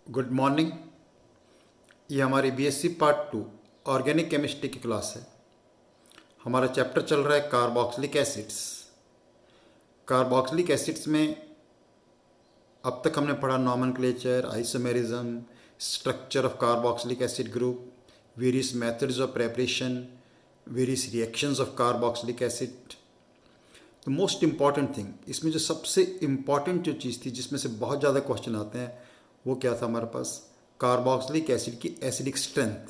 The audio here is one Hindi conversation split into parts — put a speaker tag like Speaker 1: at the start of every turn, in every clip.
Speaker 1: Good morning. ये हमारी बीएससी पार्ट 2 ऑर्गेनिक केमिस्ट्री की क्लास है। हमारा चैप्टर चल रहा है कार्बोक्सिलिक एसिड्स। कार्बोक्सिलिक एसिड्स में अब तक हमने पढ़ा nomenclature, isomerism, structure of carboxylic acid group, various methods of preparation, various reactions of carboxylic acid. The most important thing, इसमें जो सबसे इम्पॉर्टेंट जो चीज़ थी जिसमें से बहुत ज़्यादा क्वेश्चन आते हैं वो क्या था हमारे पास? कार्बोक्सिलिक एसिड की acidic strength,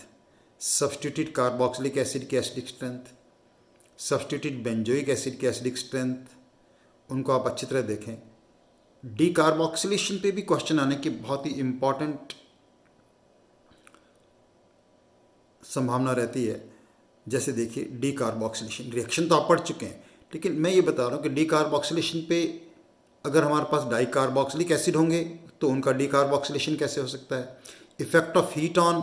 Speaker 1: substituted carboxylic acid की acidic strength, substituted benzoic acid की एसिडिक स्ट्रेंथ, उनको आप अच्छी तरह देखें। डीकार्बोक्सिलेशन पे भी क्वेश्चन आने की बहुत ही इम्पॉर्टेंट संभावना रहती है। जैसे देखिए डीकार्बोक्सिलेशन रिएक्शन तो आप पढ़ चुके हैं, लेकिन मैं ये बता रहा हूँ कि डीकार्बोक्सिलेशन पे अगर हमारे पास डाइकार्बोक्सिलिक एसिड होंगे तो उनका डीकार्बोक्सिलेशन कैसे हो सकता है? Effect of heat on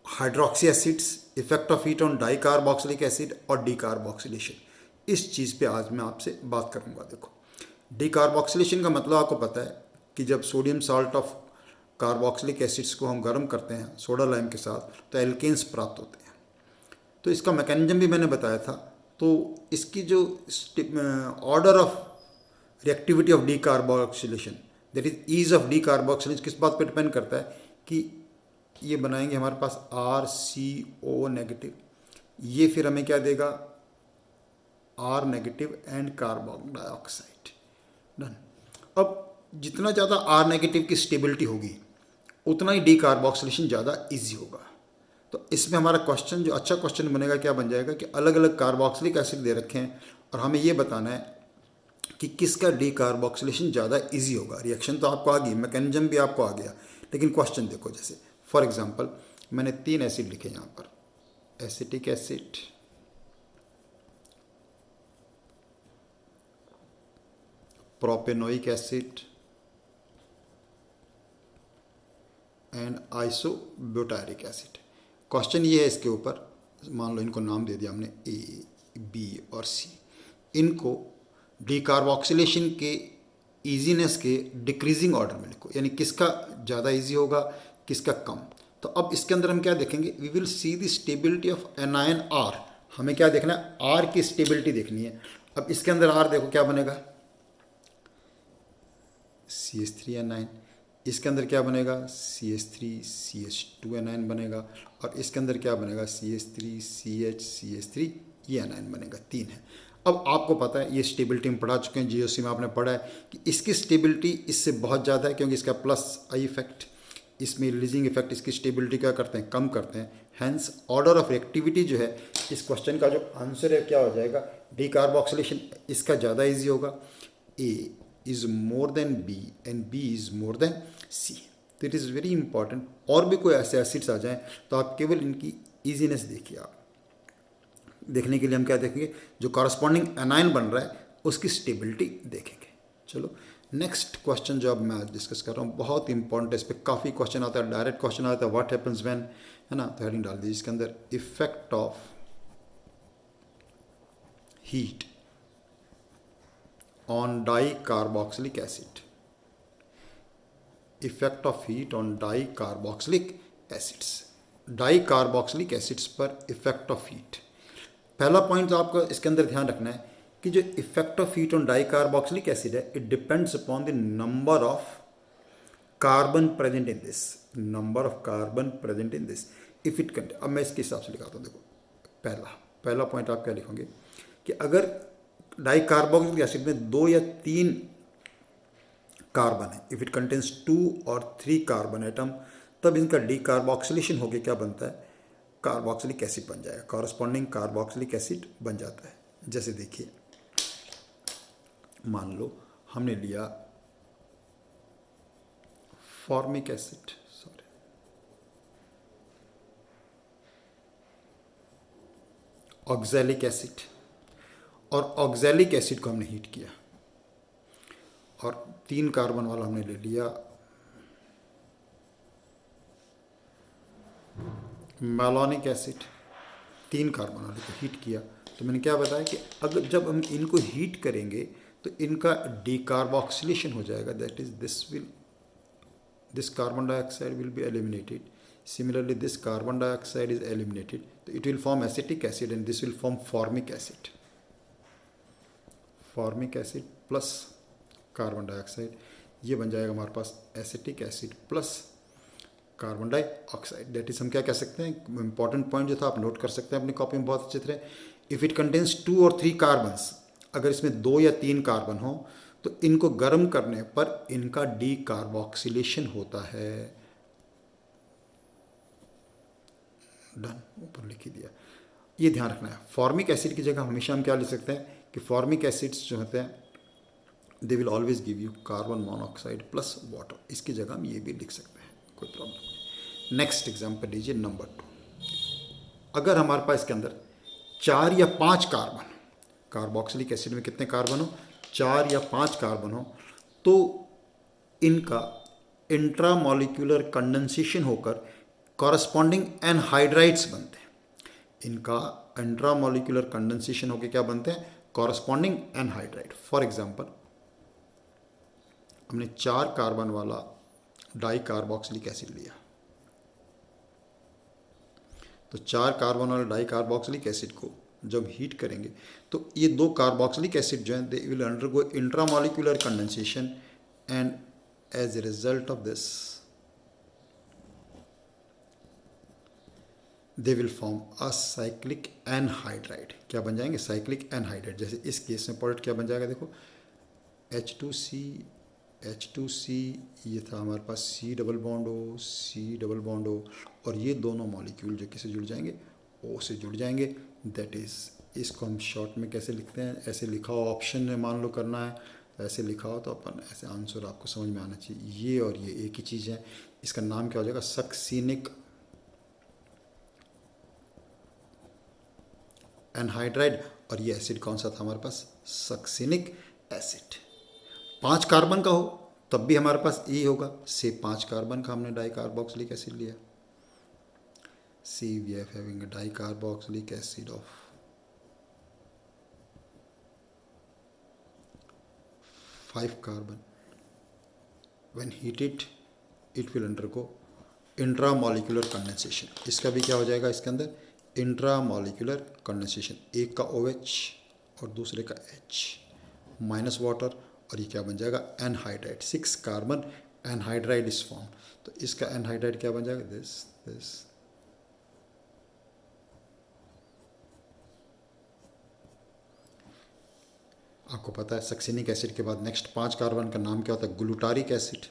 Speaker 1: hydroxy acids, effect of heat on dicarboxylic acid और डीकार्बोक्सिलेशन, इस चीज़ पे आज मैं आपसे बात करूँगा। देखो, डीकार्बोक्सिलेशन का मतलब आपको पता है कि जब sodium salt of carboxylic acids को हम गर्म करते हैं सोडा लाइम के साथ तो एल्केन्स प्राप्त होते हैं। तो इसका मैकेनिज्म भी मैंने बताया था। तो इसकी जो order of reactivity of decarboxylation, that is ease of decarboxylation, किस बात पे डिपेंड करता है कि ये बनाएंगे हमारे पास RCO नेगेटिव, ये फिर हमें क्या देगा? R negative and carbon dioxide. Done. अब जितना ज़्यादा R नेगेटिव की स्टेबिलिटी होगी उतना ही डीकार्बोक्सिलेशन ज़्यादा इजी होगा। तो इसमें हमारा क्वेश्चन जो अच्छा क्वेश्चन बनेगा क्या बन जाएगा कि अलग अलग कार्बोक्सिलिक एसिड दे रखे हैं और हमें ये बताना है कि किसका डीकार्बोक्सिलेशन ज़्यादा इजी होगा। रिएक्शन तो आपको आ गई, मैकेनिज्म भी आपको आ गया, लेकिन क्वेश्चन देखो। जैसे फॉर एग्जांपल मैंने 3 एसिड लिखे यहाँ पर, acetic acid, propanoic acid and isobutyric acid. Question ये है इसके ऊपर, मान लो इनको नाम दे दिया हमने A, B और C। इनको डीकार्बोक्सिलेशन के ईजीनेस के डिक्रीजिंग ऑर्डर में लिखो, यानी किसका ज़्यादा इजी होगा किसका कम। तो अब इसके अंदर हम क्या देखेंगे? We will see the stability of anion R। हमें क्या देखना है? R की स्टेबिलिटी देखनी है। अब इसके अंदर R देखो क्या बनेगा, CH3 एनायन। इसके अंदर क्या बनेगा? CH3 CH2 एनायन बनेगा। और इसके अंदर क्या बनेगा? CH3 CH CH3, ये एनायन बनेगा। 3 है। अब आपको पता है, ये स्टेबिलिटी में पढ़ा चुके हैं, GOC में आपने पढ़ा है कि इसकी स्टेबिलिटी इससे बहुत ज़्यादा है, क्योंकि इसका प्लस आई इफेक्ट, इसमें रिलीजिंग इफेक्ट इसकी स्टेबिलिटी क्या करते हैं? कम करते हैं। हैंस ऑर्डर ऑफ रिएक्टिविटी जो है इस क्वेश्चन का जो आंसर है क्या हो जाएगा? डीकार्बोक्सिलेशन इसका ज़्यादा ईजी होगा। A is more than B and B is more than C। तो इट इज़ वेरी इंपॉर्टेंट। और भी कोई ऐसे एसिड्स आ जाएं तो आप केवल इनकी ईजीनेस देखिए। आप देखने के लिए हम क्या देखेंगे? जो कॉरस्पॉन्डिंग एनायन बन रहा है उसकी स्टेबिलिटी देखेंगे। चलो नेक्स्ट क्वेश्चन जो अब मैं आज डिस्कस कर रहा हूँ बहुत इंपॉर्टेंट है। इस पर काफ़ी क्वेश्चन आता है, डायरेक्ट क्वेश्चन आता है, व्हाट हैपन्स व्हेन, है ना? तो हेडिंग डाल दीजिए इसके अंदर, effect of heat on dicarboxylic acid, effect of heat on dicarboxylic acids, dicarboxylic acids पर इफेक्ट ऑफ हीट। पहला पॉइंट तो आपको इसके अंदर ध्यान रखना है कि जो effect of heat on dicarboxylic acid है, it depends upon the number of carbon present in this, number of carbon present in this if it contain. अब मैं इसके हिसाब से लिखाता हूँ। देखो पहला पॉइंट आप क्या लिखोगे कि अगर डाइकार्बोक्सिलिक एसिड में 2 या 3 कार्बन है, इफ इट कंटेन्स 2 और 3 कार्बन एटम, तब इनका डीकार्बोक्सिलेशन होकर क्या बनता है? कार्बोक्सिलिक एसिड बन जाएगा, कॉरस्पॉन्डिंग कार्बोक्सिलिक एसिड बन जाता है। जैसे देखिए, मान लो हमने लिया फॉर्मिक एसिड, ऑक्सैलिक एसिड, और ऑक्सैलिक एसिड को हमने हीट किया और 3 कार्बन वाला हमने ले लिया मैलोनिक एसिड, 3 कार्बन वाले को हीट किया। तो मैंने क्या बताया कि अगर जब हम इनको हीट करेंगे तो इनका डीकार्बोक्सिलेशन हो जाएगा, that is this will this carbon dioxide will be eliminated. Similarly, this carbon dioxide is eliminated. So it will form acetic acid and this will form formic acid. Formic acid plus carbon dioxide, ये बन जाएगा हमारे पास acetic acid plus carbon dioxide. That is हम क्या कह सकते हैं, इंपॉर्टेंट पॉइंट जो था आप नोट कर सकते हैं अपनी कॉपी में बहुत अच्छी तरह. इफ़ इट कंटेन्स 2 और 3 कार्बन्स, अगर इसमें 2 या 3 कार्बन हो तो इनको गर्म करने पर इनका डी कार्बोक्सिलेशन होता है. डन, ऊपर लिख ही दिया. ये ध्यान रखना है. फॉर्मिक एसिड की जगह हमेशा हम क्या लिख सकते हैं कि फॉर्मिक एसिड्स जो होते हैं they will always give you carbon monoxide plus water. इसकी जगह हम ये भी लिख सकते हैं, कोई प्रॉब्लम नहीं. नेक्स्ट एग्जाम्पल लीजिए नंबर 2. अगर हमारे पास इसके अंदर 4 या 5 कार्बन, कार्बोक्सिलिक एसिड में कितने कार्बन हो, 4 या 5 कार्बन हो, तो इनका इंट्रामॉलिक्यूलर कंडेंसेशन होकर कॉरस्पॉन्डिंग एनहाइड्राइड्स बनते हैं. इनका इंट्रामॉलिक्यूलर कंडेंसेशन होकर क्या बनते हैं, कॉरस्पॉन्डिंग एनहाइड्राइड. फॉर एग्जांपल हमने 4 कार्बन वाला डाई कार्बोक्सिलिक एसिड लिया, तो 4 कार्बन वाला डाई कार्बोक्सिलिक एसिड को जब हीट करेंगे तो ये 2 कार्बोक्सिलिक एसिड जो हैं they will undergo intramolecular condensation and as a result of this they will form a cyclic anhydride. क्या बन जाएंगे, साइक्लिक एनहाइड्राइड. जैसे इस केस में प्रोडक्ट क्या बन जाएगा, देखो H2C, ये था हमारे पास C डबल बॉन्ड O, और ये दोनों मॉलिक्यूल जो किससे जुड़ जाएंगे, O से जुड़ जाएंगे. दैट इज़, इसको हम शॉर्ट में कैसे लिखते हैं, ऐसे लिखा हो, ऑप्शन में मान लो करना है तो ऐसे लिखा हो तो अपन ऐसे आंसर आपको समझ में आना चाहिए. ये और ये एक ही चीज़ है. इसका नाम क्या हो जाएगा, सक्सिनिक एनहाइड्राइड. और ये एसिड कौन सा था हमारे पास, सक्सिनिक एसिड. 5 कार्बन का हो तब भी हमारे पास ये होगा. से 5 कार्बन का हमने डाई कार्बोक्सिलिक एसिड लिया. See we are having dicarboxylic acid of 5 carbon. When heated it will undergo intramolecular condensation. इसका भी क्या हो जाएगा, इसके अंदर इंट्रामॉलिक्यूलर कंडेंसेशन. एक का OH और दूसरे का H माइनस वाटर, और ये क्या बन जाएगा, anhydride. 6 carbon anhydride is form. तो इसका एनहाइड्राइड क्या बन जाएगा, दिस. आपको पता है सक्सिनिक एसिड के बाद नेक्स्ट 5 कार्बन का नाम क्या होता है, ग्लूटारिक एसिड.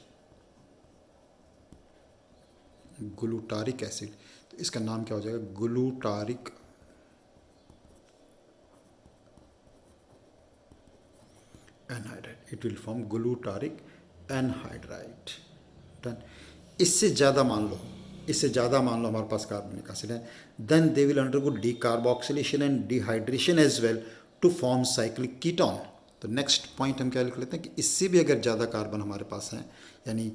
Speaker 1: ग्लूटारिक एसिड, तो इसका नाम क्या हो जाएगा, glutaric anhydride. It will form glutaric anhydride. Done. इससे ज़्यादा मान लो हमारे पास कार्बनिक एसिड है, then they will undergo decarboxylation and dehydration as well to form cyclic ketone. तो नेक्स्ट पॉइंट हम क्या लिख लेते हैं कि इससे भी अगर ज़्यादा कार्बन हमारे पास हैं, यानी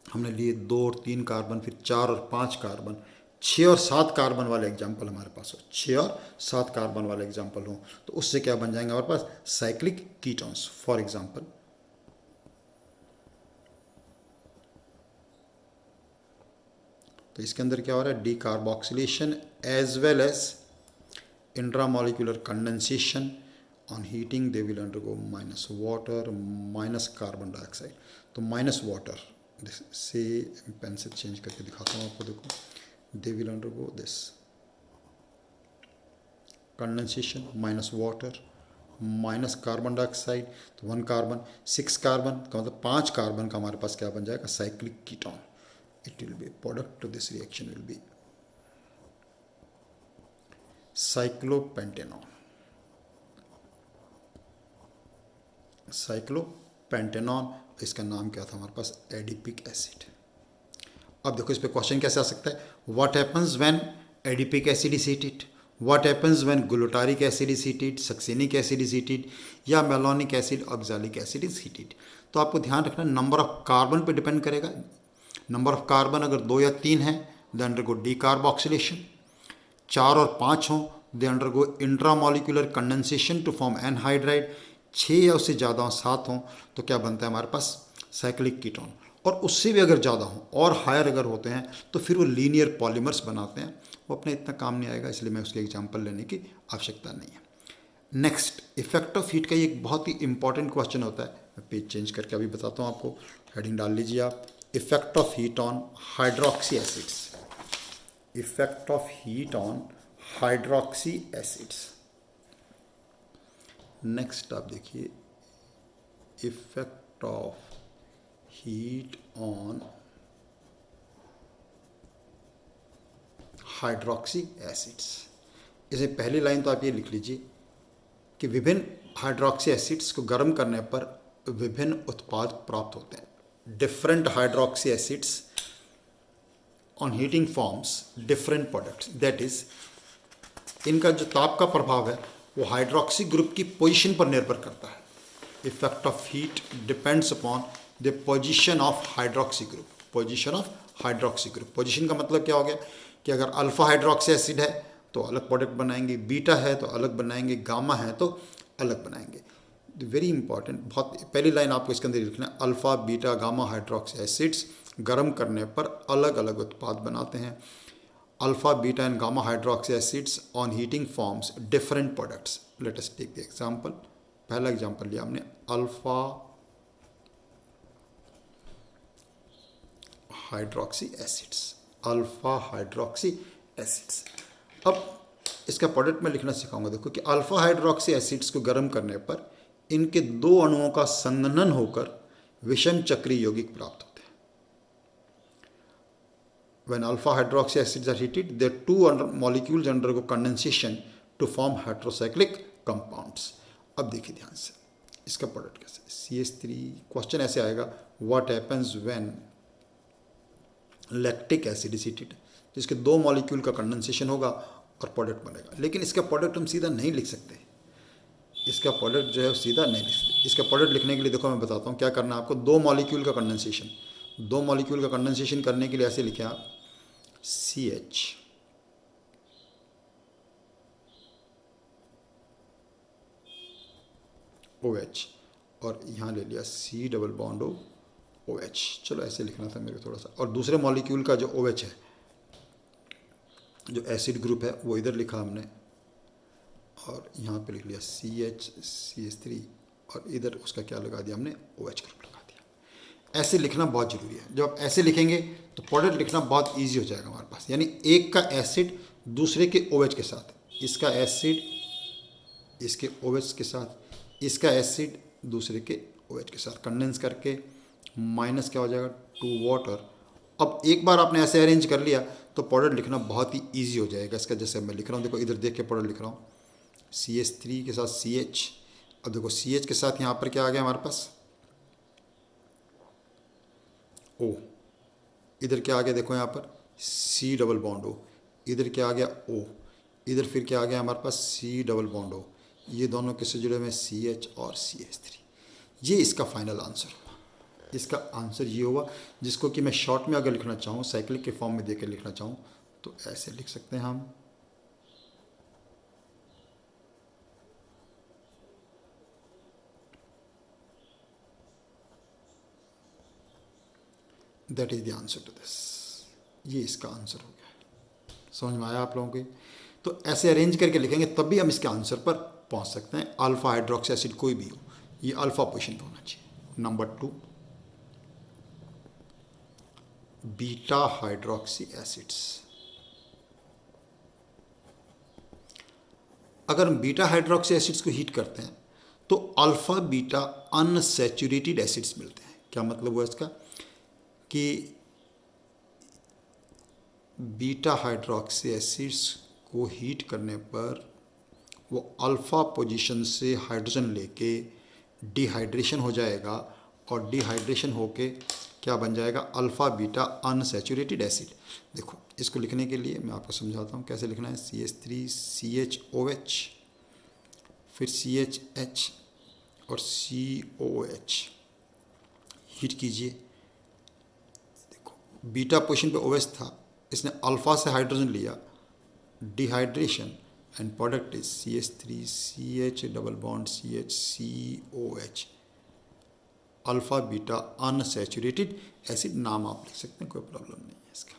Speaker 1: हमने लिए 2 और 3 कार्बन, फिर 4 और 5 कार्बन, 6 और 7 कार्बन वाले एग्जाम्पल हमारे पास हो, 6 और 7 कार्बन वाले एग्जाम्पल हो, तो उससे क्या बन जाएंगे हमारे पास, साइक्लिक कीटोन्स. फॉर एग्जाम्पल तो इसके अंदर क्या हो रहा है, decarboxylation as well as intramolecular condensation. On heating they will undergo minus water minus carbon dioxide. तो माइनस वाटर से पेन से चेंज करके दिखाता हूँ आपको. देखो, they will undergo this condensation minus water minus carbon dioxide. तो 1 कार्बन, 6 कार्बन का मतलब 5 कार्बन का हमारे पास क्या बन जाएगा, cyclic ketone. It will be product to this reaction will be cyclopentanone. Cyclopentanone, इसका नाम क्या था हमारे पास, एडिपिक एसिड. अब देखो इस पे क्वेश्चन कैसे आ सकता है, what happens when adipic acid is heated, what happens when glutaric acid is heated, succinic acid is heated, या malonic acid oxalic acid is heated. तो आपको ध्यान रखना नंबर ऑफ कार्बन पे डिपेंड करेगा. नंबर ऑफ कार्बन अगर 2 या 3 है दे अंडरगो डीकार्बोक्सिलेशन. 4 और 5 हों they undergo intramolecular condensation to form anhydride. 6 या उससे ज़्यादा 7 हों तो क्या बनता है हमारे पास, साइक्लिक कीटोन. और उससे भी अगर ज़्यादा हों और हायर अगर होते हैं तो फिर वो लीनियर पॉलीमर्स बनाते हैं, वो अपने इतना काम नहीं आएगा, इसलिए मैं उसके एग्जाम्पल लेने की आवश्यकता नहीं है। नेक्स्ट, इफेक्ट ऑफ हीट का ये एक बहुत ही इंपॉर्टेंट क्वेश्चन होता है। मैं पेज चेंज करके अभी बताता हूँ आपको, हेडिंग डाल लीजिए आप, effect of heat on hydroxy acids. Effect of heat on hydroxy acids. Next आप देखिए, effect of heat on hydroxy acids. इसे पहली लाइन तो आप ये लिख लीजिए कि विभिन्न हाइड्रोक्सी एसिड्स को गर्म करने पर विभिन्न उत्पाद प्राप्त होते हैं। Different hydroxy acids on heating forms different products, that is इनका जो ताप का प्रभाव है वो हाइड्रोक्सी ग्रुप की पोजीशन पर निर्भर करता है। Effect of heat depends upon the position of hydroxy group. Position of hydroxy group, position का मतलब क्या हो गया कि अगर अल्फा हाइड्रोक्सी एसिड है तो अलग प्रोडक्ट बनाएंगे, बीटा है तो अलग बनाएंगे, गामा है तो अलग बनाएंगे। वेरी इंपॉर्टेंट, बहुत पहली लाइन आपको इसके अंदर लिखना है, alpha beta gamma hydroxy acids गर्म करने पर अलग अलग उत्पाद बनाते हैं। Alpha beta and gamma hydroxy acids on heating forms different products. Let us take the example. पहला एग्जांपल लिया हमने, alpha hydroxy acids, alpha hydroxy acids. अब इसका प्रोडक्ट मैं लिखना सिखाऊंगा। देखो कि अल्फा हाइड्रोक्सी एसिड्स को गर्म करने पर इनके दो अणुओं का संघनन होकर विषम चक्रीय यौगिक प्राप्त होते हैं। When alpha hydroxy acids are heated, their two molecules undergo condensation to form heterocyclic compounds. अब देखिए ध्यान से इसका प्रोडक्ट कैसे, CH3। क्वेश्चन ऐसे आएगा, what happens when lactic acid is heated, जिसके दो मॉलिक्यूल का कंडेंसेशन होगा और प्रोडक्ट बनेगा। लेकिन इसका प्रोडक्ट हम सीधा नहीं लिख सकते, इसका प्रोडक्ट जो है सीधा नहीं लिख सकते। इसका प्रोडक्ट लिखने के लिए देखो मैं बताता हूँ क्या करना है आपको। दो मॉलिक्यूल का कंडेंसेशन, दो मॉलिक्यूल का कंडेंसेशन करने के लिए ऐसे लिखे आप, CH OH और यहाँ ले लिया C डबल बॉन्ड OH। चलो ऐसे लिखना था मेरे को थोड़ा सा। और दूसरे मॉलिक्यूल का जो OH है, जो एसिड ग्रुप है, वो इधर लिखा हमने और यहाँ पे लिख लिया CH3 और इधर उसका क्या लगा दिया हमने, OH ग्रुप लगा दिया। ऐसे लिखना बहुत ज़रूरी है। जब आप ऐसे लिखेंगे तो प्रोडक्ट लिखना बहुत इजी हो जाएगा हमारे पास। यानी एक का एसिड दूसरे के OH के साथ, इसका एसिड इसके OH के साथ, इसका एसिड दूसरे के OH के साथ कंडेंस करके माइनस क्या हो जाएगा, 2 वाटर। अब एक बार आपने ऐसे अरेंज कर लिया तो प्रोडक्ट लिखना बहुत ही ईजी हो जाएगा इसका। जैसे मैं लिख रहा हूँ, देखो इधर देख के प्रोडक्ट लिख रहा हूँ, CH3 के साथ CH। अब देखो CH के साथ यहाँ पर क्या आ गया हमारे पास, O। इधर क्या आ गया देखो यहाँ पर C डबल बॉन्ड O। इधर क्या आ गया O। इधर फिर क्या आ गया हमारे पास C डबल बॉन्ड O। ये दोनों किससे जुड़े हुए हैं, CH और CH3। ये इसका फाइनल आंसर हुआ। इसका आंसर ये हुआ, जिसको कि मैं शॉर्ट में अगर लिखना चाहूँ, साइक्लिक के फॉर्म में देकर लिखना चाहूँ तो ऐसे लिख सकते हैं हम, that is the answer to this. ये इसका आंसर हो गया। समझ में आया आप लोगों को? तो ऐसे अरेंज करके लिखेंगे तब भी हम इसके आंसर पर पहुंच सकते हैं। अल्फा हाइड्रोक्सी एसिड कोई भी हो, ये अल्फा पोजीशन पे होना चाहिए। Number 2, beta hydroxy acids. अगर हम बीटा हाइड्रोक्सी एसिड्स को हीट करते हैं तो अल्फा बीटा अनसैचुरेटेड एसिड्स मिलते हैं। क्या मतलब हुआ इसका कि बीटा हाइड्रोक्सी एसिड्स को हीट करने पर वो अल्फ़ा पोजीशन से हाइड्रोजन लेके डिहाइड्रेशन हो जाएगा और डिहाइड्रेशन होके क्या बन जाएगा, अल्फ़ा बीटा अनसैचुरेटेड एसिड। देखो इसको लिखने के लिए मैं आपको समझाता हूँ कैसे लिखना है। CH3 CHOH, फिर CHH और COH हीट कीजिए। देखो बीटा पोजीशन पे OH था, इसने अल्फ़ा से हाइड्रोजन लिया, dehydration, and product is CH3 CH double bond CH COH। Alpha beta unsaturated acid, नाम आप लिख सकते हैं, कोई प्रॉब्लम नहीं है इसका।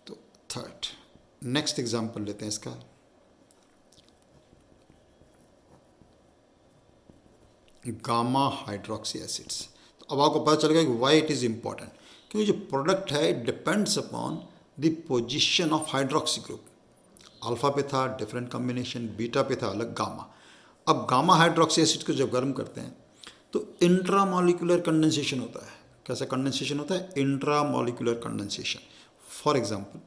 Speaker 1: तो थर्ड, नेक्स्ट एग्जांपल लेते हैं इसका। Gamma hydroxy acids. तो अब आपको पता चलेगा कि वाई इट इज़ इम्पॉर्टेंट, क्योंकि जो प्रोडक्ट है it depends upon the position of hydroxy group. Alpha पे था डिफरेंट कॉम्बिनेशन, बीटा पे था अलग, गामा। अब गामा हाइड्रोक्सी एसिड को जब गर्म करते हैं तो इंट्रामॉलिक्यूलर कंडेंसेशन होता है। कैसा कंडेंसेशन होता है? Intramolecular condensation. फॉर एग्जांपल,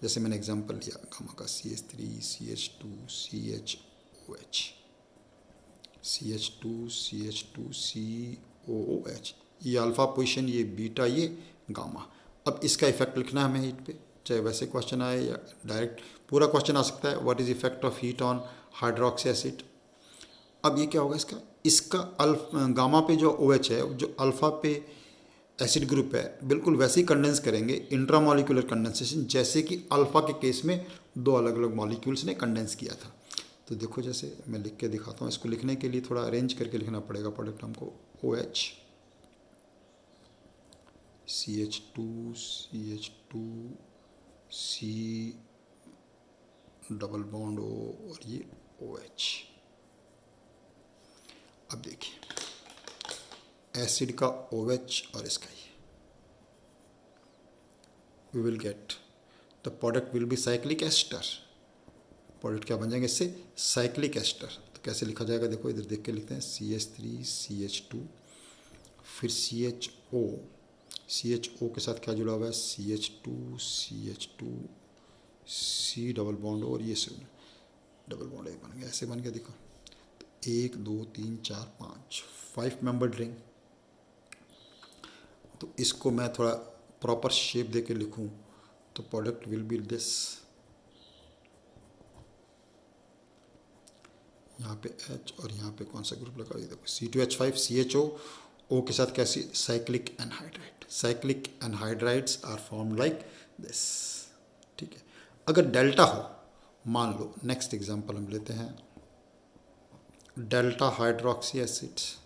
Speaker 1: जैसे मैंने एग्जांपल लिया गामा का CH3 CH2 CHOH, CH2 CH2 COOH, ये अल्फ़ा पोजीशन, ये बीटा, ये गामा। अब इसका इफेक्ट लिखना है हमें हीट पे, चाहे वैसे क्वेश्चन आए या डायरेक्ट पूरा क्वेश्चन आ सकता है, what is effect of heat on hydroxy acid. अब ये क्या होगा इसका, गामा पे जो OH है, जो अल्फ़ा पे एसिड ग्रुप है, बिल्कुल वैसे ही कंडेंस करेंगे, इंट्रामॉलिक्यूलर कंडेंसेशन, जैसे कि अल्फ़ा के केस में दो अलग अलग मॉलिक्यूल्स ने कंडेंस किया था। तो देखो, जैसे मैं लिख के दिखाता हूँ, इसको लिखने के लिए थोड़ा अरेंज करके लिखना पड़ेगा प्रोडक्ट हमको। OH CH2 CH2 C double bond O और ये OH। अब देखिए एसिड का OH और इसका ये, we will get the product will be cyclic ester. Product क्या बन जाएंगे इससे? Cyclic ester. तो कैसे लिखा जाएगा, देखो इधर देख के लिखते हैं, CH3 CH2 फिर CHO के साथ क्या जुड़ा हुआ है, CH2 C डबल बॉन्ड और ये डबल बॉन्ड एक बन गया, ऐसे बन गया देखो। तो 1 2 3 4 5 मेंबर्ड रिंग। तो इसको मैं थोड़ा प्रॉपर शेप दे के लिखूँ तो प्रोडक्ट विल बी दिस। यहाँ पे H और यहाँ पे कौन सा ग्रुप लगा, ये देखो C2H5 CHO, O के साथ कैसी, cyclic anhydride. Cyclic anhydrides are form like this. ठीक है, अगर डेल्टा हो, मान लो नेक्स्ट एग्जांपल हम लेते हैं डेल्टा हाइड्रोक्सी एसिड्स।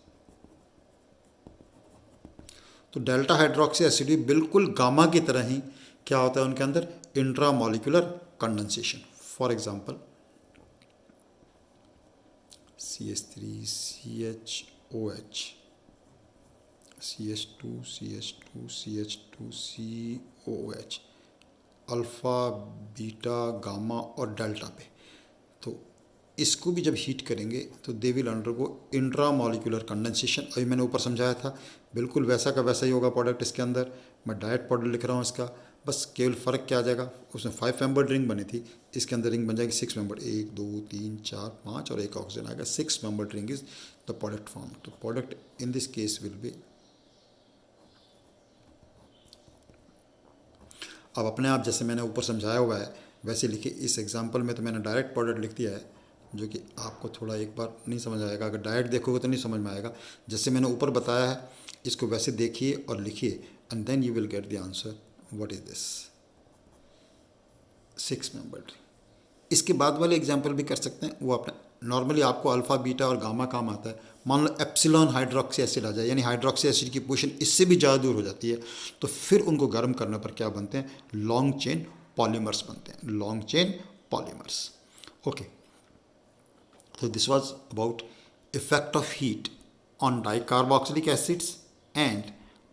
Speaker 1: तो डेल्टा हाइड्रोक्सी एसिड भी बिल्कुल गामा की तरह ही क्या होता है उनके अंदर, intramolecular condensation. For example CH3 CHOH CH2 CH2 CH2 COOH, alpha beta gamma और डेल्टा पे। तो इसको भी जब हीट करेंगे तो दे विल अंडरगो इंट्रामॉलिक्यूलर कंडेंसेशन। अभी मैंने ऊपर समझाया था, बिल्कुल वैसा का वैसा ही होगा प्रोडक्ट इसके अंदर। मैं डायरेक्ट प्रोडक्ट लिख रहा हूँ इसका, बस केवल फ़र्क क्या आ जाएगा, उसमें 5 मेंबर्ड रिंग बनी थी, इसके अंदर रिंग बन जाएगी 6 मेंबर्ड, 1 2 3 4 5 और एक ऑक्सीजन आएगा, 6 membered ring is the product form. तो product in this case will be, अब अपने आप जैसे मैंने ऊपर समझाया हुआ है वैसे लिखिए। इस एग्जांपल में तो मैंने डायरेक्ट प्रोडक्ट लिख दिया है, जो कि आपको थोड़ा एक बार नहीं समझ आएगा, अगर डायरेक्ट देखोगे तो नहीं समझ में आएगा। जैसे मैंने ऊपर बताया है इसको वैसे देखिए और लिखिए, and then you will get the answer what is this, 6 membered. इसके बाद वाले एग्जाम्पल भी कर सकते हैं, वो अपने नॉर्मली आपको अल्फ़ा बीटा और गामा काम आता है। मान लो एप्सिलॉन हाइड्रोक्सी एसिड आ जाए, यानी हाइड्रोक्सी एसिड की पोजीशन इससे भी ज़्यादा दूर हो जाती है, तो फिर उनको गर्म करने पर क्या बनते हैं, लॉन्ग चेन पॉलीमर्स बनते हैं, लॉन्ग चेन पॉलीमर्स। ओके, तो this was about effect of heat on dicarboxylic acids and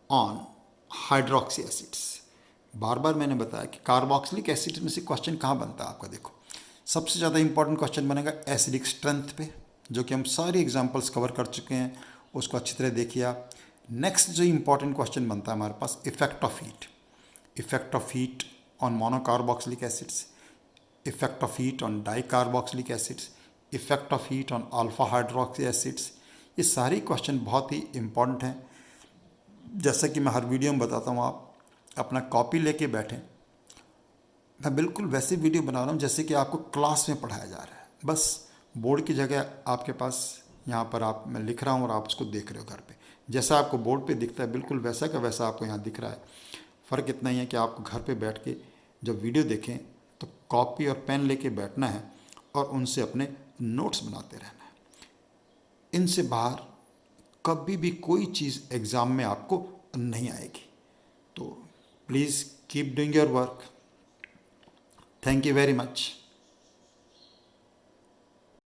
Speaker 1: on hydroxy acids. बार बार मैंने बताया कि कार्बोक्सिलिक एसिड में से क्वेश्चन कहाँ बनता है आपका, देखो सबसे ज़्यादा इंपॉर्टेंट क्वेश्चन बनेगा एसिडिक स्ट्रेंथ पे, जो कि हम सारी एग्जांपल्स कवर कर चुके हैं, उसको अच्छी तरह देखिए आप। नेक्स्ट जो इंपॉर्टेंट क्वेश्चन बनता है हमारे पास, effect of heat, effect of heat on monocarboxylic acids, effect of heat on dicarboxylic acids, effect of heat on alpha hydroxy acids. ये सारी क्वेश्चन बहुत ही इंपॉर्टेंट हैं। जैसा कि मैं हर वीडियो में बताता हूँ, आप अपना कॉपी लेके बैठें। मैं बिल्कुल वैसे वीडियो बना रहा हूँ जैसे कि आपको क्लास में पढ़ाया जा रहा है, बस बोर्ड की जगह आपके पास यहाँ पर आप, मैं लिख रहा हूँ और आप उसको देख रहे हो घर पे, जैसा आपको बोर्ड पे दिखता है बिल्कुल वैसा का वैसा आपको यहाँ दिख रहा है। फ़र्क इतना ही है कि आपको घर पे बैठ के जब वीडियो देखें तो कॉपी और पेन लेके बैठना है और उनसे अपने नोट्स बनाते रहना है। इनसे बाहर कभी भी कोई चीज़ एग्ज़ाम में आपको नहीं आएगी। तो please keep doing your work. Thank you very much.